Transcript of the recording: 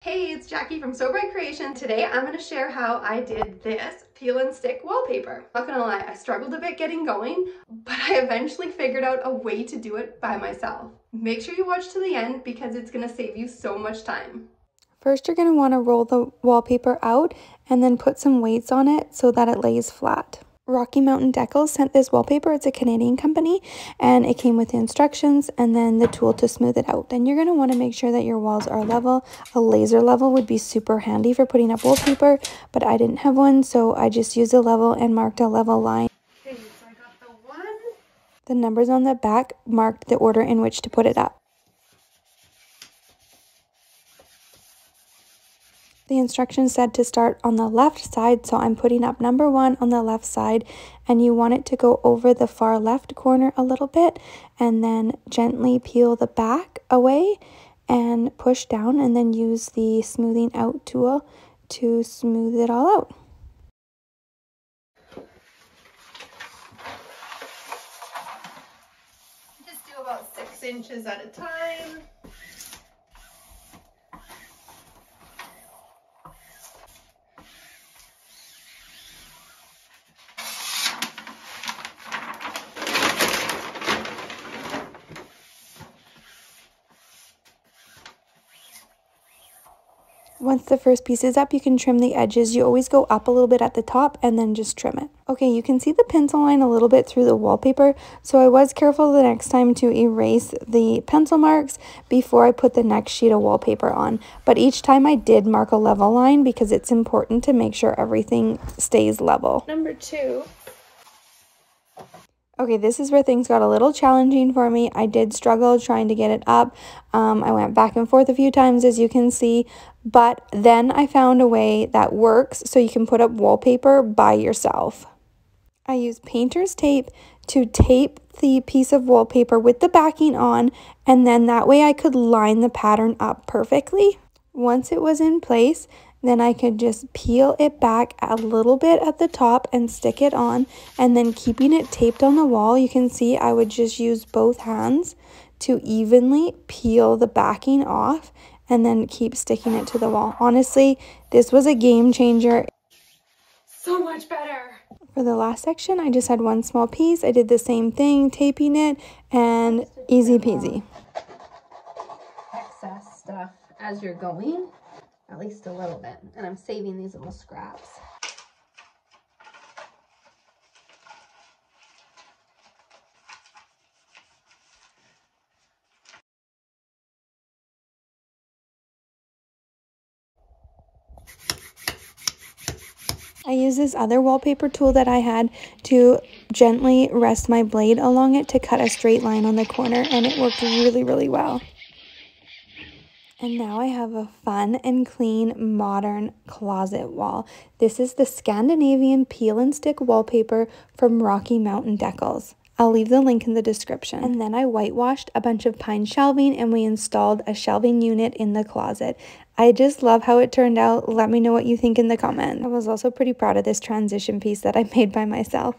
Hey, it's Jackie from So Bright Creation. Today I'm going to share how I did this peel and stick wallpaper. Not gonna lie, I struggled a bit getting going, but I eventually figured out a way to do it by myself. Make sure you watch to the end because it's going to save you so much time. First, you're going to want to roll the wallpaper out and then put some weights on it so that it lays flat. Mountain Decals sent this wallpaper. It's a Canadian company, and it came with the instructions and then the tool to smooth it out. Then you're going to want to make sure that your walls are level. A laser level would be super handy for putting up wallpaper, but I didn't have one, so I just used a level and marked a level line. Okay, so I got the one. The numbers on the back marked the order in which to put it up. The instructions said to start on the left side, so I'm putting up number 1 on the left side, and you want it to go over the far left corner a little bit, and then gently peel the back away and push down, and then use the smoothing out tool to smooth it all out. Just do about 6 inches at a time. Once the first piece is up, you can trim the edges. You always go up a little bit at the top and then just trim it. Okay, you can see the pencil line a little bit through the wallpaper, so I was careful the next time to erase the pencil marks before I put the next sheet of wallpaper on. But each time I did mark a level line because it's important to make sure everything stays level. Number 2. Okay, this is where things got a little challenging for me. I did struggle trying to get it up. I went back and forth a few times, as you can see, but then I found a way that works so you can put up wallpaper by yourself. I used painter's tape to tape the piece of wallpaper with the backing on, and then that way I could line the pattern up perfectly. Once it was in place, then I could just peel it back a little bit at the top and stick it on, and then keeping it taped on the wall, you can see I would just use both hands to evenly peel the backing off and then keep sticking it to the wall. Honestly, this was a game changer. So much better. For the last section, I just had one small piece. I did the same thing, taping it, and easy peasy. Excess stuff as you're going. At least a little bit. And I'm saving these little scraps. I used this other wallpaper tool that I had to gently rest my blade along it to cut a straight line on the corner, and it worked really, really well. And now I have a fun and clean modern closet wall. This is the Scandinavian peel and stick wallpaper from Mountain Decals. I'll leave the link in the description. And then I whitewashed a bunch of pine shelving, and we installed a shelving unit in the closet. I just love how it turned out. Let me know what you think in the comments. I was also pretty proud of this transition piece that I made by myself.